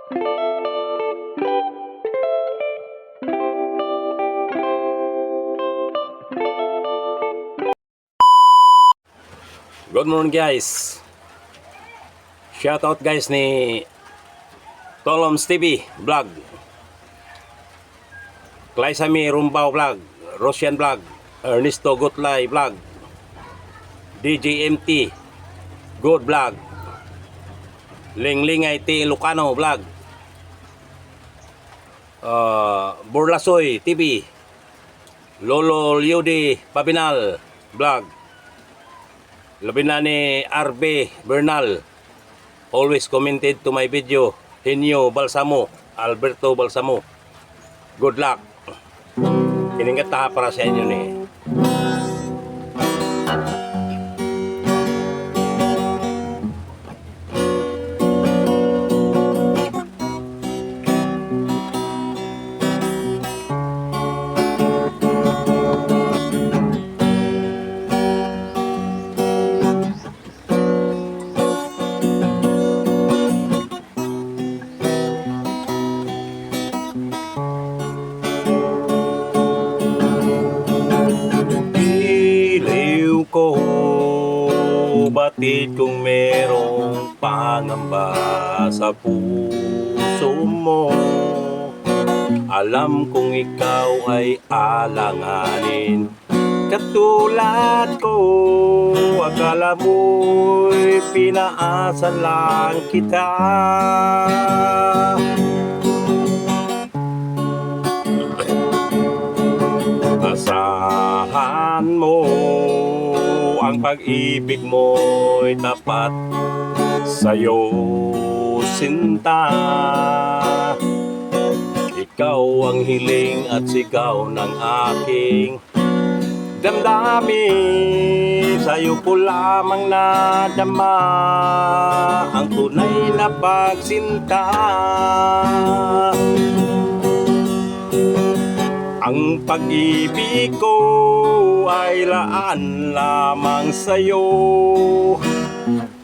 Good morning guys. Shoutout guys ni Toloms TV Vlog, Klaisami Rumbao Vlog, Rosyan Vlog, Ernesto Gutlay Vlog, DJMT Good Vlog, Linglingay T. Lucano Vlog, Burlasoy TV, Lolo Liudi Pabinal Vlog, labi na ni RB Bernal, always commented to my video, Henyo Balsamo, Alberto Balsamo. Good luck. Kiningat taha para sa inyo ni. Batid kung merong pangamba sa puso mo, alam kong ikaw ay alanganin. Katulad ko, akala mo'y pinaasan lang kita. Asahan mo ang pag-ibig mo'y tapat sa'yo, sinta. Ikaw ang hiling at sigaw ng aking damdamin. Sa'yo ko lamang nadama ang tunay na pagsinta. Ang pag-ibig ko ay laan lamang sa'yo,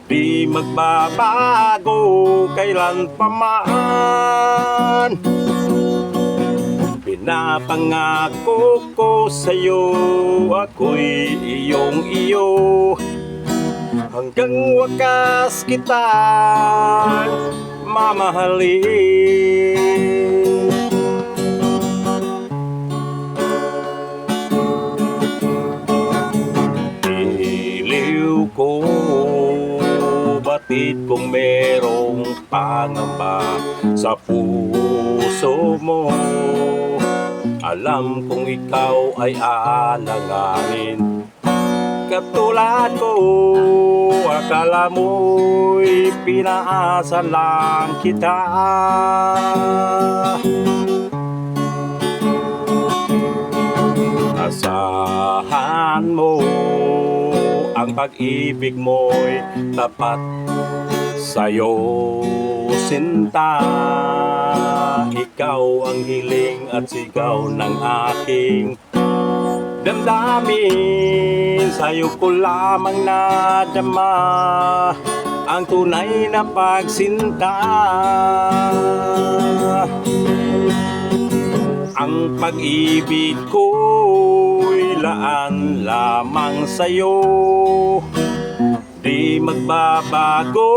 di magbabago kailan pa man. Pinapangako ko sa'yo, ako'y iyong iyo, hanggang wakas kitang mamahalin. Ko batid kung merong pangamba sa puso mo, alam kong ikaw ay aalanganin. Katulad ko, akala mo'y pinaasa lang kita. Asahan mo ang pag-ibig mo'y tapat sa'yo, sinta. Ikaw ang hiling at sigaw ng aking damdamin. Sa'yo ko lamang nadama ang tunay na pagsinta. Ang pag-ibig ko'y laan lamang sa'yo, di magbabago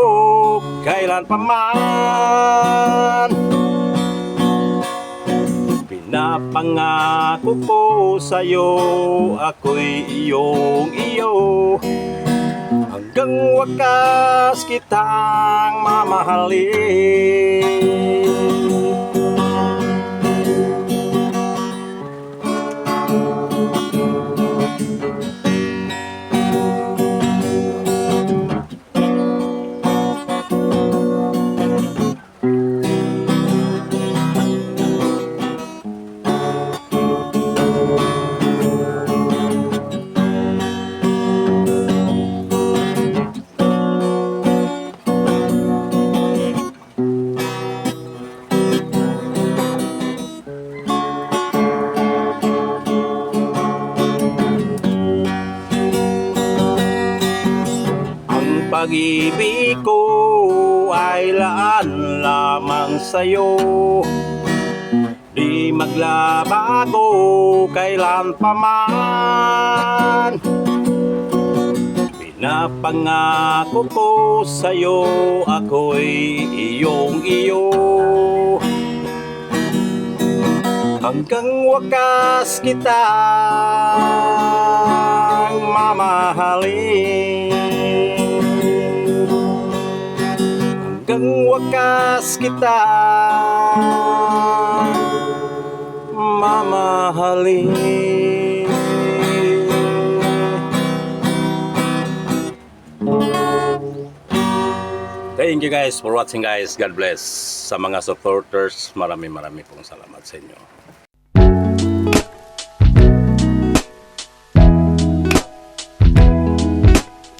kailan pa man. Pinapangako ko sa'yo, ako'y iyong iyo, hanggang wakas kitang mamahalin. Pag-ibig ko ay laan lamang sa'yo, di maglabago kailan pa man. Pinapangako ko sa'yo, ako'y iyong-iyo. Hanggang wakas kitang mamahalin. Hanggang wakas kitang mamahalin. Thank you guys for watching guys. God bless. Sa mga supporters, marami pong salamat sa inyo.